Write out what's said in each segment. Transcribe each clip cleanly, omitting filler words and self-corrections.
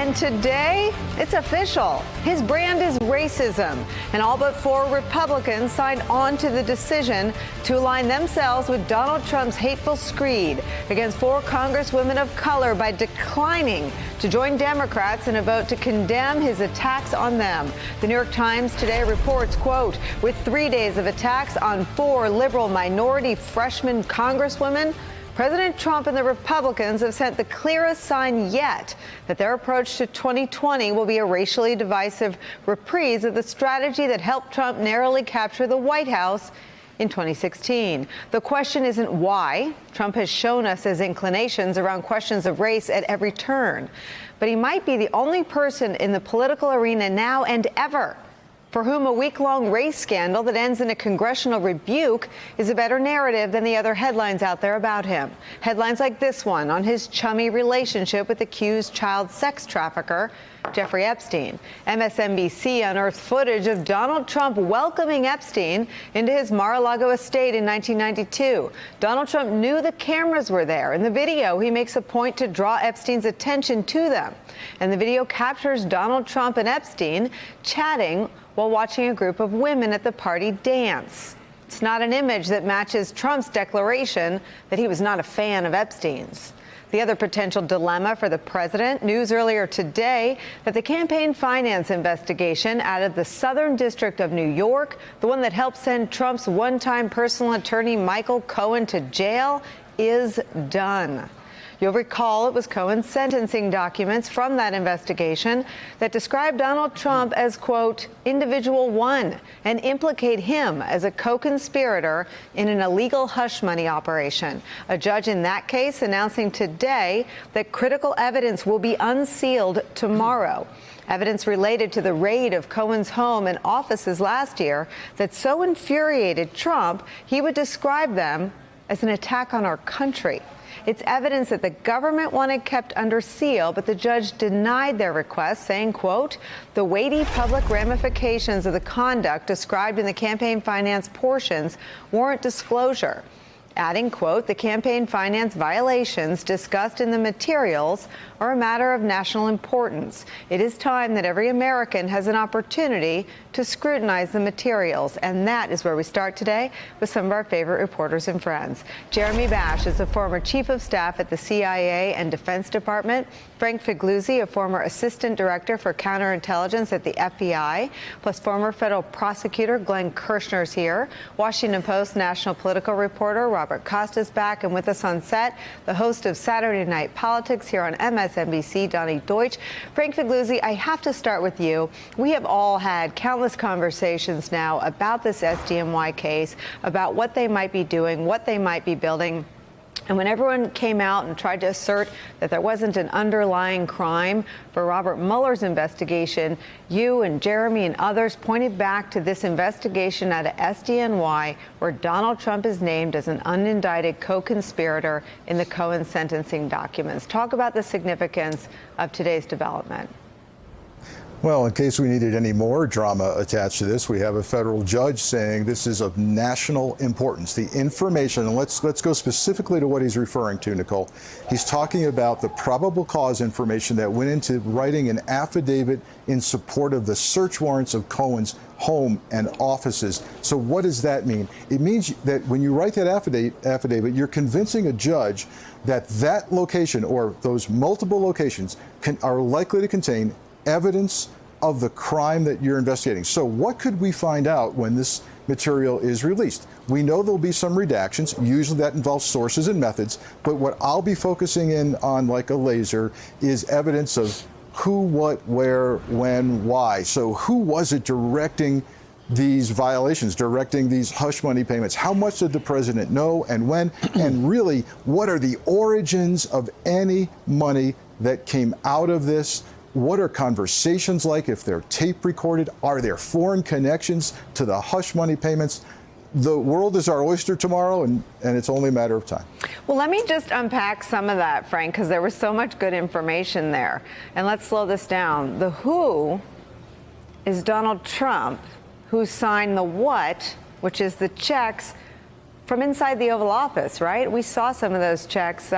And today, it's official. His brand is racism. And all but 4 Republicans signed on to the decision to align themselves with Donald Trump's hateful screed against 4 congresswomen of color by declining to join Democrats in a vote to condemn his attacks on them. The New York Times today reports, quote, with 3 days of attacks on 4 liberal minority freshman congresswomen, President Trump and the Republicans have sent the clearest sign yet that their approach to 2020 will be a racially divisive reprise of the strategy that helped Trump narrowly capture the White House in 2016. The question isn't why. Trump has shown us his inclinations around questions of race at every turn. But he might be the only person in the political arena now and ever for whom a week-long race scandal that ends in a congressional rebuke is a better narrative than the other headlines out there about him. Headlines like this one on his chummy relationship with accused child sex trafficker Jeffrey Epstein. MSNBC unearthed footage of Donald Trump welcoming Epstein into his Mar-a-Lago estate in 1992. Donald Trump knew the cameras were there. In the video, he makes a point to draw Epstein's attention to them. And the video captures Donald Trump and Epstein chatting while watching a group of women at the party dance. It's not an image that matches Trump's declaration that he was not a fan of Epstein's. The other potential dilemma for the president, news earlier today that the campaign finance investigation out of the Southern District of New York, the one that helped send Trump's one-time personal attorney Michael Cohen to jail, is done. You'll recall it was Cohen's sentencing documents from that investigation that described Donald Trump as, quote, individual one, and implicate him as a co-conspirator in an illegal hush money operation. A judge in that case announcing today that critical evidence will be unsealed tomorrow. Evidence related to the raid of Cohen's home and offices last year that so infuriated Trump, he would describe them as an attack on our country. It's evidence that the government wanted kept under seal, but the judge denied their request, saying, quote, the weighty public ramifications of the conduct described in the campaign finance portions warrant disclosure. Adding, quote, the campaign finance violations discussed in the materials are a matter of national importance. It is time that every American has an opportunity to scrutinize the materials. And that is where we start today with some of our favorite reporters and friends. Jeremy Bash is a former chief of staff at the CIA and Defense Department. Frank Figliuzzi, a former assistant director for counterintelligence at the FBI, plus former federal prosecutor Glenn Kirshner's here. Washington Post national political reporter Robert Costa's back, and with us on set, the host of Saturday Night Politics here on MSNBC, Donnie Deutsch. Frank Figliuzzi, I have to start with you. We have all had countless conversations now about this SDNY case, about what they might be doing, what they might be building. And when everyone came out and tried to assert that there wasn't an underlying crime for Robert Mueller's investigation, you and Jeremy and others pointed back to this investigation out of SDNY, where Donald Trump is named as an unindicted co-conspirator in the Cohen sentencing documents. Talk about the significance of today's development. Well, in case we needed any more drama attached to this, we have a federal judge saying this is of national importance. The information, and let's go specifically to what he's referring to, Nicole. He's talking about the probable cause information that went into writing an affidavit in support of the search warrants of Cohen's home and offices. So what does that mean? It means that when you write that affidavit, you're convincing a judge that that location or those multiple locations are likely to contain evidence of the crime that you're investigating. So what could we find out when this material is released? We know there'll be some redactions. Usually that involves sources and methods. But what I'll be focusing in on like a laser is evidence of who, what, where, when, why. So who was it directing these violations, directing these hush money payments? How much did the president know and when? And really, what are the origins of any money that came out of this? What are conversations like if they're tape recorded? Are there foreign connections to the hush money payments? The world is our oyster tomorrow, and it's only a matter of time. Well, let me just unpack some of that, Frank, because there was so much good information there. And let's slow this down. The who is Donald Trump, who signed the what, which is the checks from inside the Oval Office, right? We saw some of those checks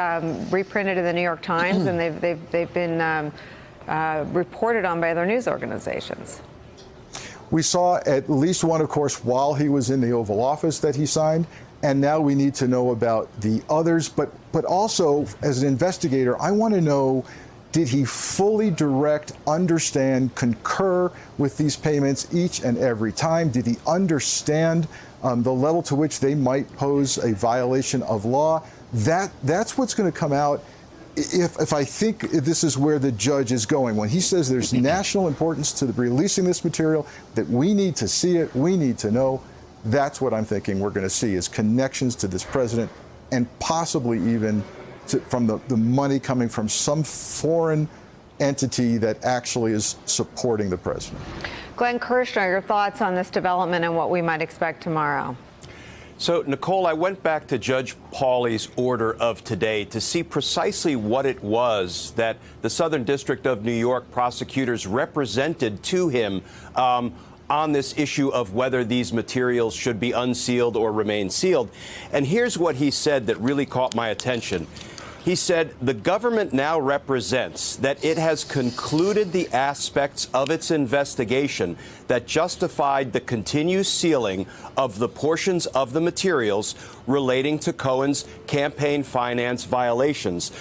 reprinted in the New York Times, and they've been reported on by other news organizations. We saw at least one, of course, while he was in the Oval Office that he signed, and now we need to know about the others. But also, as an investigator, I want to know, did he fully direct, understand, concur with these payments each and every time? Did he understand the level to which they might pose a violation of law? That's what's going to come out. If I think this is where the judge is going, when he says there's national importance to releasing this material, that we need to see it, we need to know, that's what I'm thinking we're going to see, is connections to this president, and possibly even from the money coming from some foreign entity that actually is supporting the president. Glenn Kirshner, your thoughts on this development and what we might expect tomorrow? So, Nicole, I went back to Judge Pauley's order of today to see precisely what it was that the Southern District of New York prosecutors represented to him on this issue of whether these materials should be unsealed or remain sealed. And here's what he said that really caught my attention. He said, the government now represents that it has concluded the aspects of its investigation that justified the continued sealing of the portions of the materials relating to Cohen's campaign finance violations.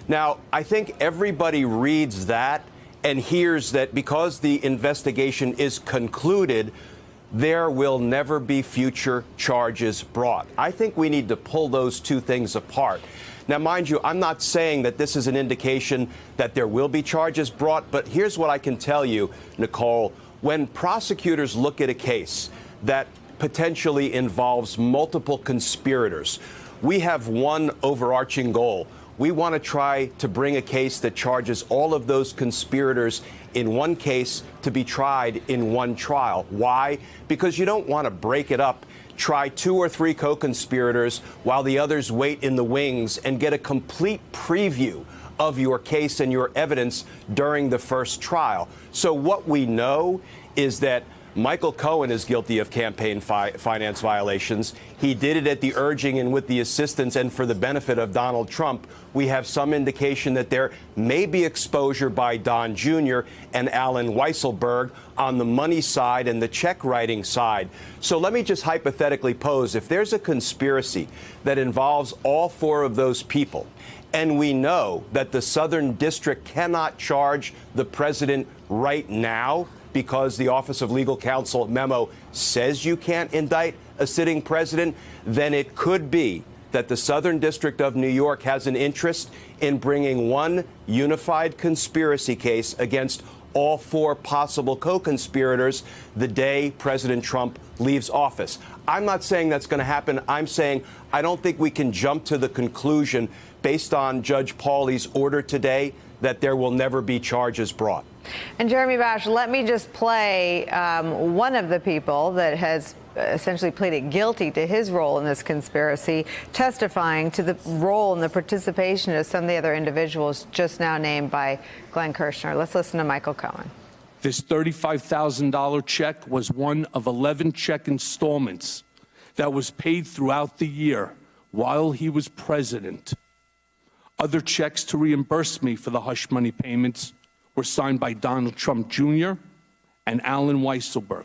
Now, I think everybody reads that and hears that because the investigation is concluded, there will never be future charges brought. I think we need to pull those two things apart. Now, mind you, I'm not saying that this is an indication that there will be charges brought, but here's what I can tell you, Nicole. When prosecutors look at a case that potentially involves multiple conspirators, we have one overarching goal. We want to try to bring a case that charges all of those conspirators in one case to be tried in one trial. Why? Because you don't want to break it up, try 2 or 3 co-conspirators while the others wait in the wings and get a complete preview of your case and your evidence during the first trial. So what we know is that Michael Cohen is guilty of campaign finance violations. He did it at the urging and with the assistance and for the benefit of Donald Trump. We have some indication that there may be exposure by Don Jr. and Alan Weisselberg on the money side and the check writing side. So let me just hypothetically pose, if there's a conspiracy that involves all 4 of those people, and we know that the Southern District cannot charge the president right now, because the Office of Legal Counsel memo says you can't indict a sitting president, then it could be that the Southern District of New York has an interest in bringing one unified conspiracy case against all 4 possible co-conspirators the day President Trump leaves office. I'm not saying that's going to happen. I'm saying I don't think we can jump to the conclusion based on Judge Pauley's order today that there will never be charges brought. And Jeremy Bash, let me just play one of the people that has essentially pleaded guilty to his role in this conspiracy, testifying to the role and the participation of some of the other individuals just now named by Glenn Kirshner. Let's listen to Michael Cohen. This $35,000 check was one of 11 check installments that was paid throughout the year while he was president. Other checks to reimburse me for the hush money payments were signed by Donald Trump Jr. and Alan Weisselberg.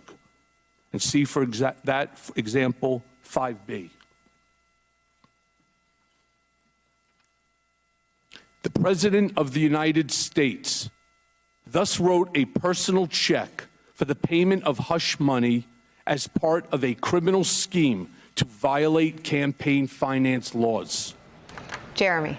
And see for example 5B. The President of the United States thus wrote a personal check for the payment of hush money as part of a criminal scheme to violate campaign finance laws. Jeremy.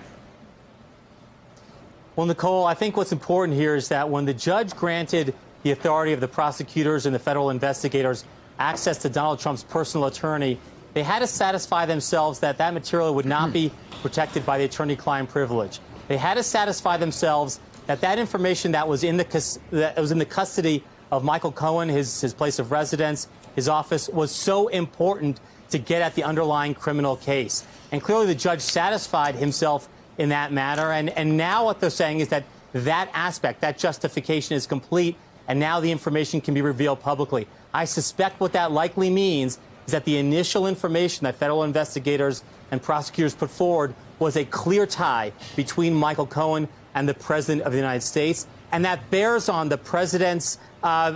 Well, Nicole, I think what's important here is that when the judge granted the authority of the prosecutors and the federal investigators access to Donald Trump's personal attorney, they had to satisfy themselves that that material would not be protected by the attorney-client privilege. They had to satisfy themselves that that information that was in the custody of Michael Cohen, his place of residence, his office, was so important to get at the underlying criminal case. And clearly the judge satisfied himself in that matter. And now what they're saying is that that aspect, that justification is complete, and now the information can be revealed publicly. I suspect what that likely means is that the initial information that federal investigators and prosecutors put forward was a clear tie between Michael Cohen and the President of the United States. and that bears on the president's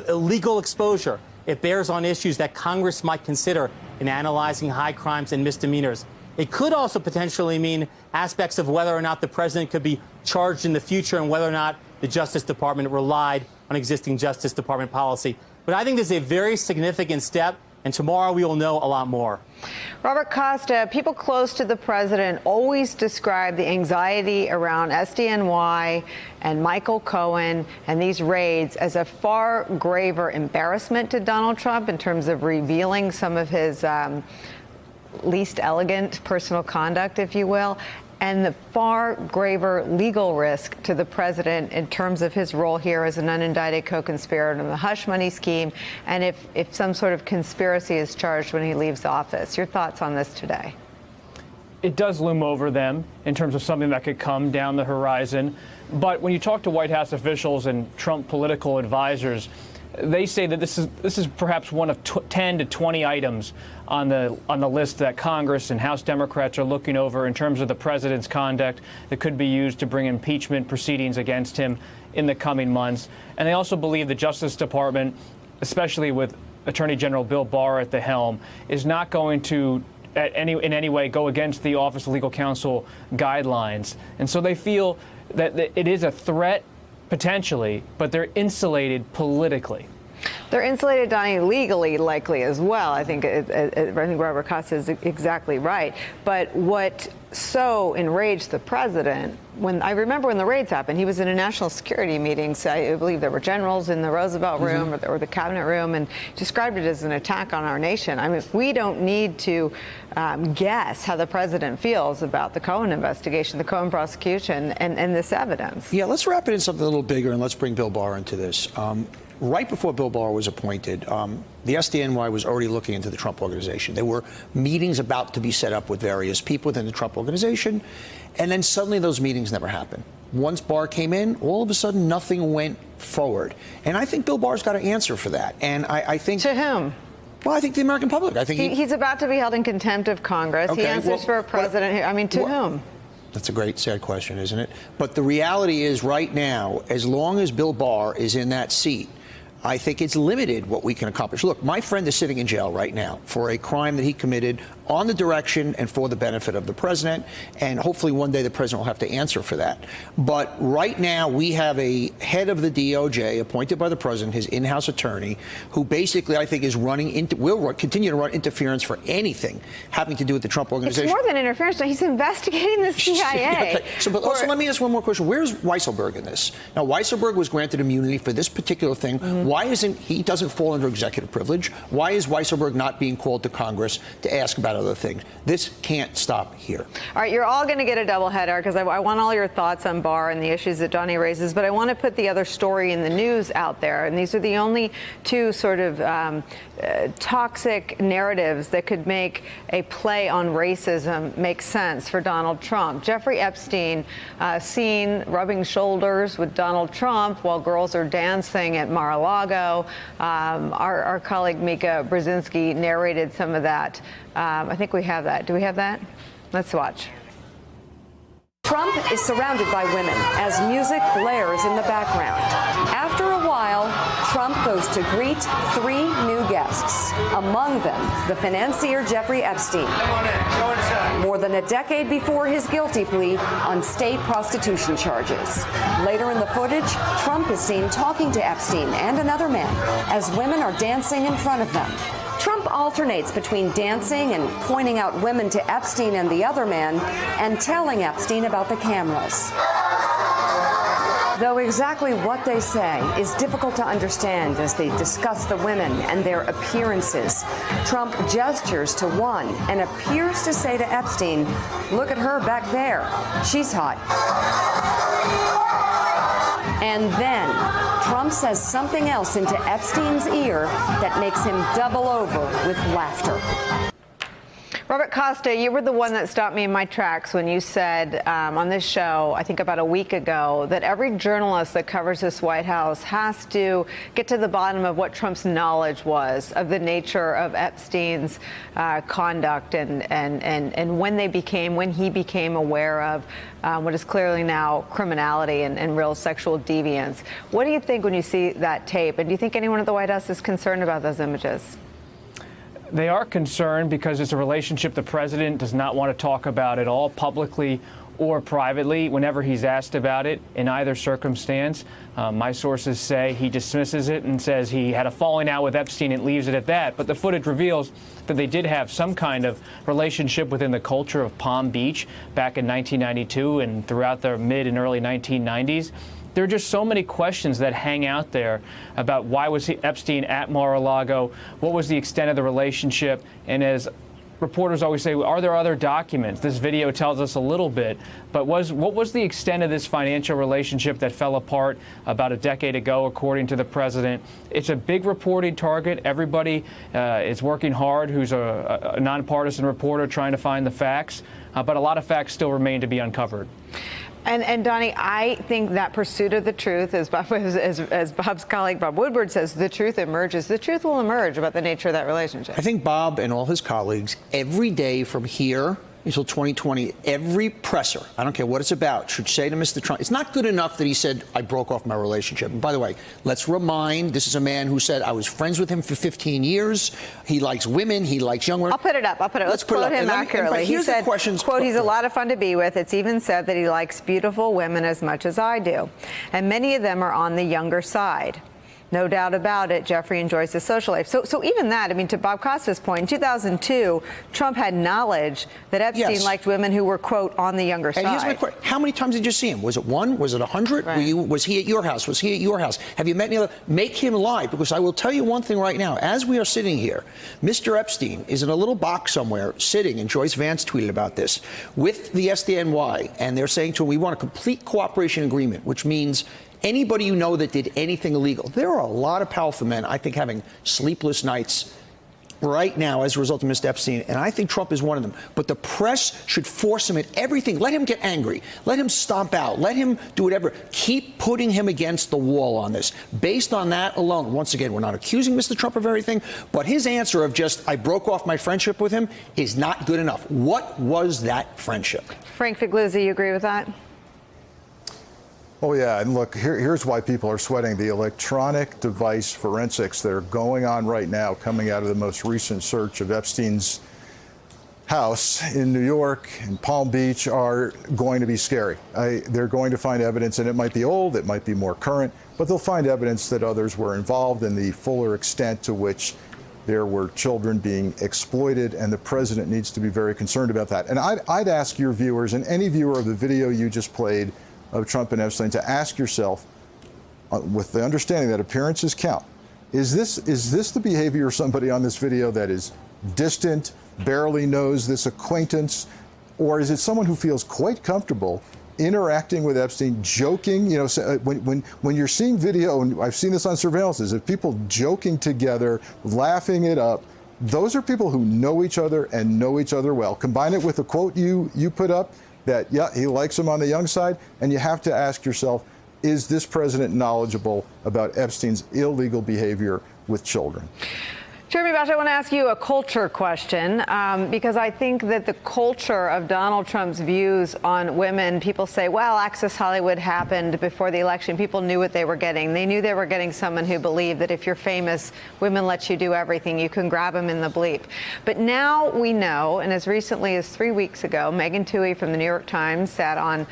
legal exposure. It bears on issues that Congress might consider in analyzing high crimes and misdemeanors. It could also potentially mean aspects of whether or not the president could be charged in the future and whether or not the Justice Department relied on existing Justice Department policy. But I think this is a very significant step, and tomorrow we will know a lot more. Robert Costa, people close to the president always describe the anxiety around SDNY and Michael Cohen and these raids as a far graver embarrassment to Donald Trump in terms of revealing some of his least elegant personal conduct, if you will, and the far graver legal risk to the president in terms of his role here as an unindicted co-conspirator in the hush money scheme, and if some sort of conspiracy is charged when he leaves office. Your thoughts on this today? It does loom over them in terms of something that could come down the horizon. But when you talk to White House officials and Trump political advisors, they say that this is perhaps one of 10 to 20 items on the list that Congress and House Democrats are looking over in terms of the president's conduct that could be used to bring impeachment proceedings against him in the coming months. And they also believe the Justice Department, especially with Attorney General Bill Barr at the helm, is not going to in any way go against the Office of Legal Counsel guidelines. And so they feel that it is a threat potentially, but they're insulated politically. They're insulated, Donnie, legally likely as well. I think Robert Costa is exactly right. But what so enraged the president, I remember when the raids happened, he was in a national security meeting. So I believe there were generals in the Roosevelt room or the cabinet room, and described it as an attack on our nation. I mean, we don't need to guess how the president feels about the Cohen investigation, the Cohen prosecution, and this evidence. Yeah, let's wrap it in something a little bigger, and let's bring Bill Barr into this. Right before Bill Barr was appointed, the SDNY was already looking into the Trump organization. There were meetings about to be set up with various people within the Trump organization, and then suddenly those meetings never happened. Once Barr came in, all of a sudden nothing went forward. And I think Bill Barr's got to answer for that. And I think... To whom? Well, I think the American public. I think he's about to be held in contempt of Congress. Okay, he answers for a president. I mean, to whom? That's a great, sad question, isn't it? But the reality is right now, as long as Bill Barr is in that seat, I think it's limited what we can accomplish. Look, my friend is sitting in jail right now for a crime that he committed on the direction and for the benefit of the president, and hopefully one day the president will have to answer for that. But right now we have a head of the DOJ appointed by the president, his in-house attorney, who basically I think is will continue to run interference for anything having to do with the Trump organization. It's more than interference. He's investigating the CIA. Okay. So, but also let me ask one more question. Where's Weisselberg in this? Now, Weisselberg was granted immunity for this particular thing. Why isn't he doesn't fall under executive privilege? Why is Weisselberg not being called to Congress to ask about other things? This can't stop here. All right, you're all going to get a doubleheader because I want all your thoughts on Barr and the issues that Donnie raises, but I want to put the other story in the news out there, and these are the only two sort of toxic narratives that could make a play on racism make sense for Donald Trump. Jeffrey Epstein seen rubbing shoulders with Donald Trump while girls are dancing at Mar-a-Lago. Our colleague Mika Brzezinski narrated some of that. I think we have that. Do we have that? Let's watch. Trump is surrounded by women as music blares in the background. After a while, Trump goes to greet three new guests, among them the financier Jeffrey Epstein. More than a decade before his guilty plea on state prostitution charges. Later in the footage, Trump is seen talking to Epstein and another man as women are dancing in front of them. Trump alternates between dancing and pointing out women to Epstein and the other man and telling Epstein about the cameras. Though exactly what they say is difficult to understand as they discuss the women and their appearances, Trump gestures to one and appears to say to Epstein, "Look at her back there. She's hot." And then Trump says something else into Epstein's ear that makes him double over with laughter. Robert Costa, you were the one that stopped me in my tracks when you said on this show, I think about a week ago, that every journalist that covers this White House has to get to the bottom of what Trump's knowledge was of the nature of Epstein's conduct and when he became aware of what is clearly now criminality and real sexual deviance. What do you think when you see that tape? And do you think anyone at the White House is concerned about those images? They are concerned because it's a relationship the president does not want to talk about at all, publicly or privately, whenever he's asked about it in either circumstance. My sources say he dismisses it and says he had a falling out with Epstein and leaves it at that. But the footage reveals that they did have some kind of relationship within the culture of Palm Beach back in 1992 and throughout the mid and early 1990s. There are just so many questions that hang out there about why was Epstein at Mar-a-Lago, what was the extent of the relationship, and as reporters always say, are there other documents? This video tells us a little bit, but what was the extent of this financial relationship that fell apart about a decade ago, according to the president? It's a big reporting target. Everybody is working hard who's a nonpartisan reporter trying to find the facts, but a lot of facts still remain to be uncovered. And Donnie, I think that pursuit of the truth, as Bob's colleague Bob Woodward says, the truth emerges. The truth will emerge about the nature of that relationship. I think Bob and all his colleagues, every day from here until 2020, every presser, I don't care what it's about, should say to Mr. Trump, it's not good enough that he said, I broke off my relationship. And by the way, let's remind, this is a man who said, I was friends with him for 15 years. He likes women. He likes young women. I'll put it up. Let's quote him accurately. He said, quote, he's a lot of fun to be with. It's even said that he likes beautiful women as much as I do. And many of them are on the younger side. No doubt about it, Jeffrey enjoys his social life. So even that, I mean, to Bob Costa's point, in 2002, Trump had knowledge that Epstein liked women who were, quote, on the younger side. And here's my question. How many times did you see him? Was it one? Was it 100? Right. Was he at your house? Was he at your house? Have you met any other? Make him lie, because I will tell you one thing right now. As we are sitting here, Mr. Epstein is in a little box somewhere sitting, and Joyce Vance tweeted about this, with the SDNY, and they're saying to him, we want a complete cooperation agreement, which means anybody you know that did anything illegal. There are a lot of powerful men, I think, having sleepless nights right now as a result of Mr. Epstein, and I think Trump is one of them. But the press should force him at everything. Let him get angry. Let him stomp out. Let him do whatever. Keep putting him against the wall on this. Based on that alone, once again, we're not accusing Mr. Trump of everything, but his answer of just, I broke off my friendship with him is not good enough. What was that friendship? Frank Figliuzzi, you agree with that? Oh, yeah. And look, here's why people are sweating. The electronic device forensics that are going on right now, coming out of the most recent search of Epstein's house in New York and Palm Beach, are going to be scary. They're going to find evidence, and it might be old, it might be more current, but they'll find evidence that others were involved in the fuller extent to which there were children being exploited, and the president needs to be very concerned about that. And I'd ask your viewers, and any viewer of the video you just played of Trump and Epstein, to ask yourself, with the understanding that appearances count, is this the behavior of somebody on this video that is distant, barely knows this acquaintance, or is it someone who feels quite comfortable interacting with Epstein, joking? You know, when you're seeing video, and I've seen this on surveillances, of people joking together, laughing it up, those are people who know each other and know each other well. Combine it with the quote you put up, that, yeah, he likes him on the young side, and you have to ask yourself, is this president knowledgeable about Epstein's illegal behavior with children? Jeremy Bosch, I want to ask you a culture question, because I think that the culture of Donald Trump's views on women, people say, well, Access Hollywood happened before the election. People knew what they were getting. They knew they were getting someone who believed that if you're famous, women let you do everything. You can grab them in the bleep. But now we know, and as recently as 3 weeks ago, Megan Twohey from the New York Times sat on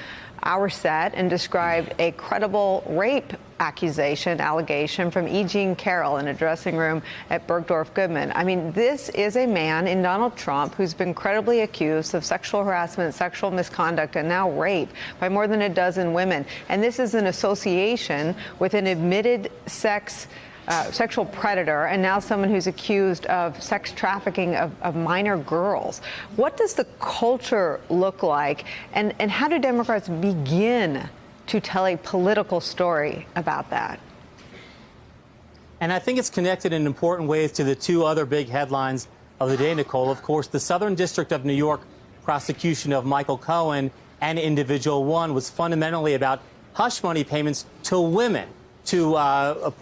our set and described a credible rape allegation from E. Jean Carroll in a dressing room at Bergdorf Goodman. I mean, this is a man in Donald Trump who's been credibly accused of sexual harassment, sexual misconduct, and now rape by more than a dozen women. And this is an association with an admitted sexual predator, and now someone who's accused of sex trafficking of minor girls. What does the culture look like, and how do Democrats begin to tell a political story about that? And I think it's connected in important ways to the two other big headlines of the day, Nicole. Of course, the Southern District of New York prosecution of Michael Cohen and Individual One was fundamentally about hush money payments to women, to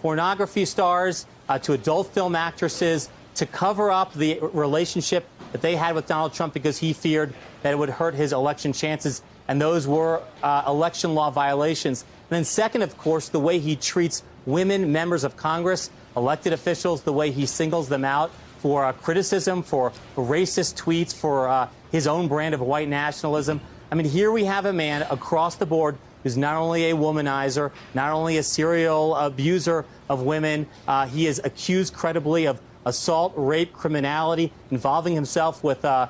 pornography stars, to adult film actresses, to cover up the relationship that they had with Donald Trump because he feared that it would hurt his election chances. And those were election law violations. And then second, of course, the way he treats women, members of Congress, elected officials, the way he singles them out for criticism, for racist tweets, for his own brand of white nationalism. I mean, here we have a man across the board who's not only a womanizer, not only a serial abuser of women, he is accused credibly of assault, rape, criminality, involving himself with a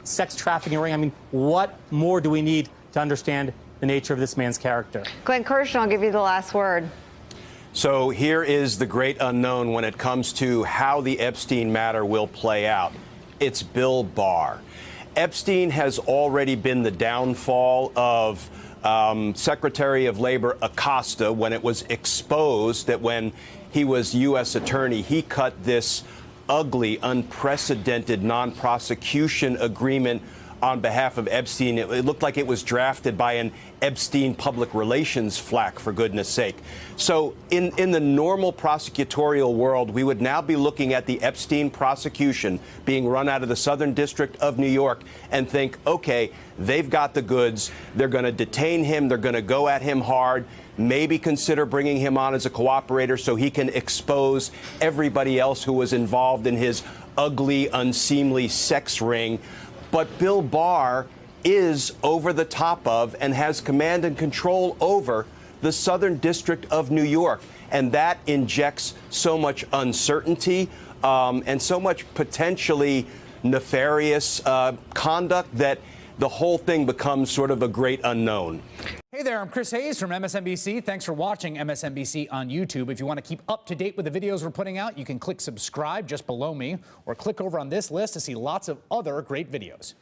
sex trafficking ring. I mean, what more do we need to understand the nature of this man's character? Glenn Kirshner, I'll give you the last word. So here is the great unknown when it comes to how the Epstein matter will play out. It's Bill Barr. Epstein has already been the downfall of Secretary of Labor Acosta when it was exposed that when he was U.S. attorney, he cut this ugly, unprecedented non-prosecution agreement on behalf of Epstein. It looked like it was drafted by an Epstein public relations flack, for goodness sake. So in the normal prosecutorial world, we would now be looking at the Epstein prosecution being run out of the Southern District of New York and think, okay, they've got the goods. They're going to detain him. They're going to go at him hard. Maybe consider bringing him on as a cooperator so he can expose everybody else who was involved in his ugly, unseemly sex ring. But Bill Barr is over the top of and has command and control over the Southern District of New York. And that injects so much uncertainty and so much potentially nefarious conduct that the whole thing becomes sort of a great unknown. Hey there, I'm Chris Hayes from MSNBC. Thanks for watching MSNBC on YouTube. If you want to keep up to date with the videos we're putting out, you can click subscribe just below me or click over on this list to see lots of other great videos.